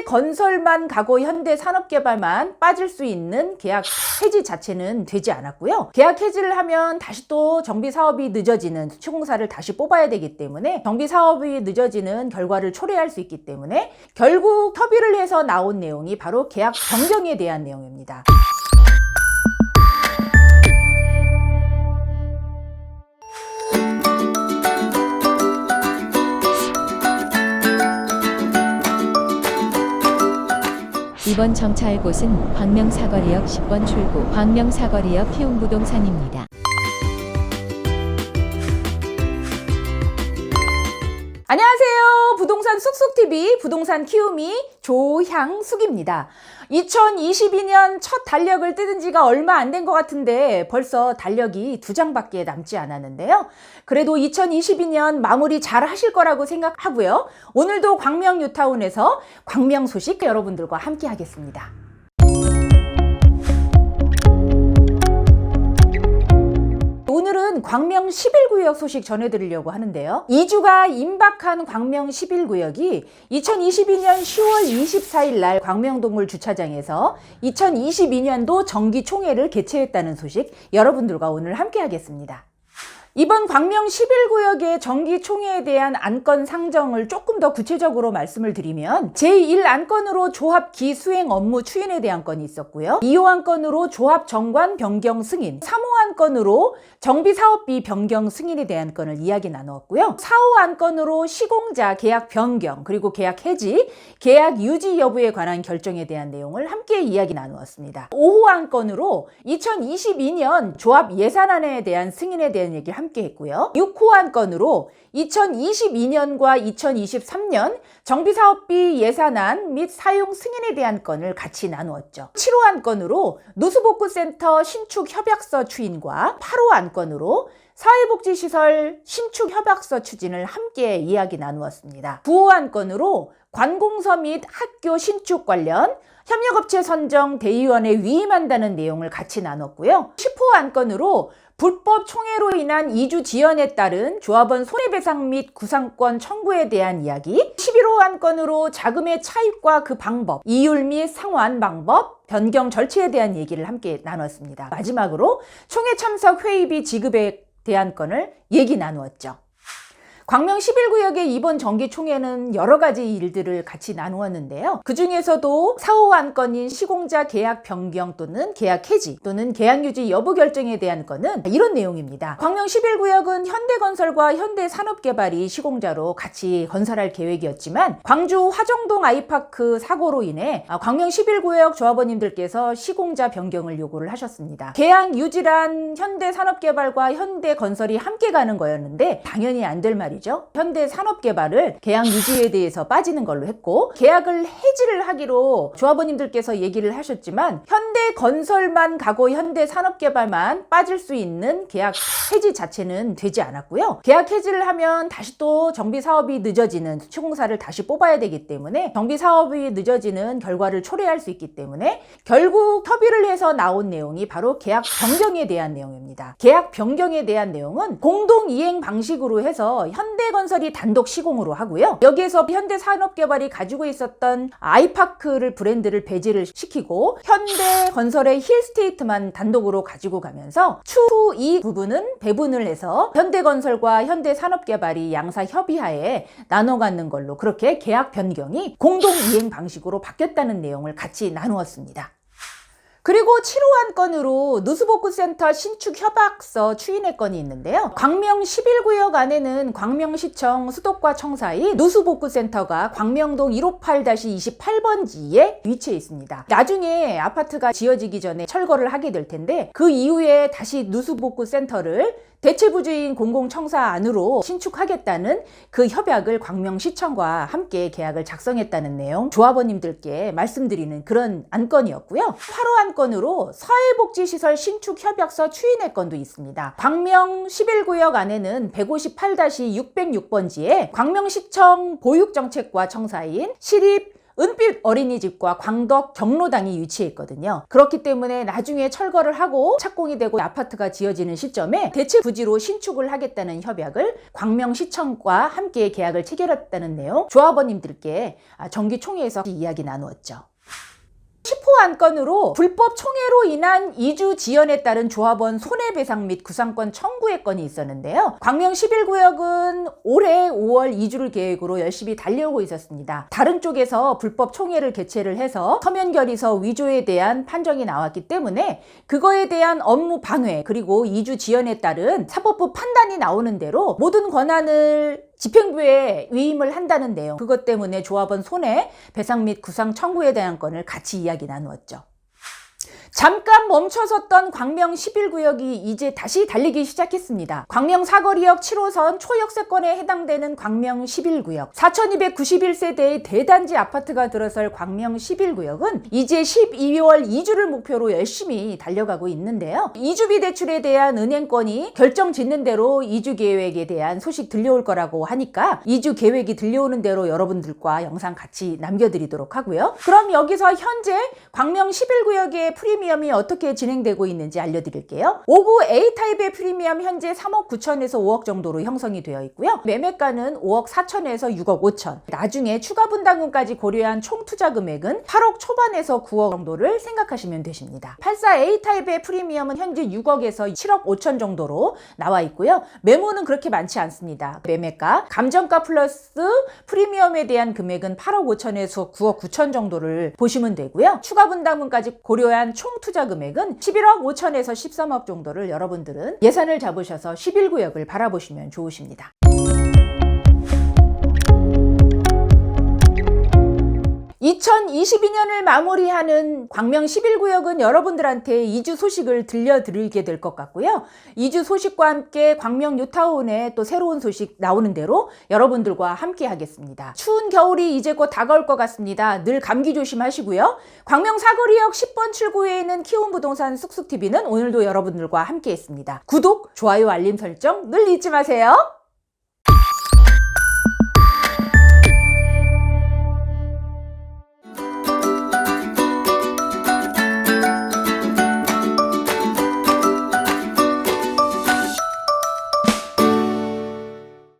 현대건설만 가고 현대산업개발만 빠질 수 있는 계약 해지 자체는 되지 않았고요. 계약 해지를 하면 다시 또 정비사업이 늦어지는, 시공사를 다시 뽑아야 되기 때문에 정비사업이 늦어지는 결과를 초래할 수 있기 때문에 결국 협의를 해서 나온 내용이 바로 계약 변경에 대한 내용입니다. 이번 정차할 곳은 광명사거리역 10번 출구, 광명사거리역 키움부동산입니다. 안녕하세요. 부동산 쑥쑥TV 부동산 키우미 조향숙입니다. 2022년 첫 달력을 뜯은 지가 얼마 안 된 것 같은데 벌써 달력이 2장밖에 남지 않았는데요. 그래도 2022년 마무리 잘 하실 거라고 생각하고요. 오늘도 광명 뉴타운에서 광명 소식 여러분들과 함께 하겠습니다. 오늘은 광명 11구역 소식 전해드리려고 하는데요. 2주가 임박한 광명 11구역이 2022년 10월 24일 날 광명동물 주차장에서 2022년도 정기총회를 개최했다는 소식 여러분들과 오늘 함께 하겠습니다. 이번 광명 11구역의 정기총회에 대한 안건 상정을 조금 더 구체적으로 말씀을 드리면 제1안건으로 조합 기수행 업무 추인에 대한 건이 있었고요. 2호 안건으로 조합 정관 변경 승인, 3호 안건으로 정비사업비 변경 승인에 대한 건을 이야기 나누었고요. 4호 안건으로 시공자 계약 변경, 그리고 계약 해지, 계약 유지 여부에 관한 결정에 대한 내용을 함께 이야기 나누었습니다. 5호 안건으로 2022년 조합 예산안에 대한 승인에 대한 얘기를 함께 했고요. 6호 안건으로 2022년과 2023년 정비사업비 예산안 및 사용 승인에 대한 건을 같이 나누었죠. 7호 안건으로 누수복구센터 신축 협약서 추인과 8호 안건으로 사회복지시설 신축 협약서 추진을 함께 이야기 나누었습니다. 9호 안건으로 관공서 및 학교 신축 관련 협력업체 선정 대의원에 위임한다는 내용을 같이 나눴고요. 10호 안건으로 불법 총회로 인한 이주 지연에 따른 조합원 손해배상 및 구상권 청구에 대한 이야기, 11호 안건으로 자금의 차입과 그 방법, 이율 및 상환 방법, 변경 절차에 대한 얘기를 함께 나눴습니다. 마지막으로 총회 참석 회의비 지급에 대한 건을 얘기 나누었죠. 광명 11구역의 이번 정기총회는 여러 가지 일들을 같이 나누었는데요. 그 중에서도 4호 안건인 시공자 계약 변경 또는 계약 해지 또는 계약 유지 여부 결정에 대한 건은 이런 내용입니다. 광명 11구역은 현대건설과 현대산업개발이 시공자로 같이 건설할 계획이었지만 광주 화정동 아이파크 사고로 인해 광명 11구역 조합원님들께서 시공자 변경을 요구를 하셨습니다. 계약 유지란 현대산업개발과 현대건설이 함께 가는 거였는데 당연히 안 될 말이죠. 현대산업개발을 계약 유지에 대해서 빠지는 걸로 했고 계약을 해지를 하기로 조합원님들께서 얘기를 하셨지만 현대건설만 가고 현대산업개발만 빠질 수 있는 계약 해지 자체는 되지 않았고요. 계약 해지를 하면 다시 또 정비사업이 늦어지는, 시공사를 다시 뽑아야 되기 때문에 정비사업이 늦어지는 결과를 초래할 수 있기 때문에 결국 협의를 해서 나온 내용이 바로 계약 변경에 대한 내용입니다. 계약 변경에 대한 내용은 공동이행 방식으로 해서 현대건설이 단독 시공으로 하고요. 여기에서 현대산업개발이 가지고 있었던 아이파크를 브랜드를 배제를 시키고 현대건설의 힐스테이트만 단독으로 가지고 가면서 추후 이 부분은 배분을 해서 현대건설과 현대산업개발이 양사 협의하에 나눠 갖는 걸로 그렇게 계약 변경이 공동이행 방식으로 바뀌었다는 내용을 같이 나누었습니다. 그리고 7호 안건으로 누수복구센터 신축 협약서 추인의 건이 있는데요. 광명 11구역 안에는 광명시청 수도과 청사의 누수복구센터가 광명동 158-28번지에 위치해 있습니다. 나중에 아파트가 지어지기 전에 철거를 하게 될 텐데 그 이후에 다시 누수복구센터를 대체부지인 공공청사 안으로 신축하겠다는 그 협약을 광명시청과 함께 계약을 작성했다는 내용 조합원님들께 말씀드리는 그런 안건이었고요. 8호 안건으로 사회복지시설 신축 협약서 추인의 건도 있습니다. 광명 11구역 안에는 158-606번지에 광명시청 보육정책과 청사인 시립 은빛 어린이집과 광덕 경로당이 위치해 있거든요. 그렇기 때문에 나중에 철거를 하고 착공이 되고 아파트가 지어지는 시점에 대체 부지로 신축을 하겠다는 협약을 광명시청과 함께 계약을 체결했다는 내용 조합원님들께 정기총회에서 이야기 나누었죠. 10호 안건으로 불법 총회로 인한 이주 지연에 따른 조합원 손해배상 및 구상권 청구의 건이 있었는데요. 광명 11구역은 올해 5월 이주를 계획으로 열심히 달려오고 있었습니다. 다른 쪽에서 불법 총회를 개최를 해서 서면결의서 위조에 대한 판정이 나왔기 때문에 그거에 대한 업무 방해 그리고 이주 지연에 따른 사법부 판단이 나오는 대로 모든 권한을 집행부에 위임을 한다는 내용, 그것 때문에 조합원 손해 배상 및 구상 청구에 대한 건을 같이 이야기 나누었죠. 잠깐 멈춰섰던 광명 11구역이 이제 다시 달리기 시작했습니다. 광명 사거리역 7호선 초역세권에 해당되는 광명 11구역 4291세대의 대단지 아파트가 들어설 광명 11구역은 이제 12월 2주를 목표로 열심히 달려가고 있는데요. 이주비 대출에 대한 은행권이 결정 짓는 대로 이주 계획에 대한 소식 들려올 거라고 하니까 이주 계획이 들려오는 대로 여러분들과 영상 같이 남겨드리도록 하고요. 그럼 여기서 현재 광명 11구역의 프리미엄이 어떻게 진행되고 있는지 알려드릴게요. 5구 A타입의 프리미엄 현재 3억 9천에서 5억 정도로 형성이 되어 있고요. 매매가는 5억 4천에서 6억 5천. 나중에 추가 분담금까지 고려한 총 투자 금액은 8억 초반에서 9억 정도를 생각하시면 되십니다. 84 A타입의 프리미엄은 현재 6억에서 7억 5천 정도로 나와 있고요. 매물은 그렇게 많지 않습니다. 매매가, 감정가 플러스 프리미엄에 대한 금액은 8억 5천에서 9억 9천 정도를 보시면 되고요. 추가 분담금까지 고려한 총 투자 금액은 11억 5천에서 13억 정도를 여러분들은 예산을 잡으셔서 11구역을 바라보시면 좋으십니다. (2022년을) 마무리하는 광명 11구역은 여러분들한테 이주 소식을 들려드리게 될 것 같고요. 이주 소식과 함께 광명 뉴타운에 또 새로운 소식 나오는 대로 여러분들과 함께 하겠습니다. 추운 겨울이 이제 곧 다가올 것 같습니다. 늘 감기 조심하시고요. 광명 사거리역 10번 출구에 있는 키움부동산 쑥쑥TV는 오늘도 여러분들과 함께 했습니다. 구독, 좋아요, 알림 설정 늘 잊지 마세요.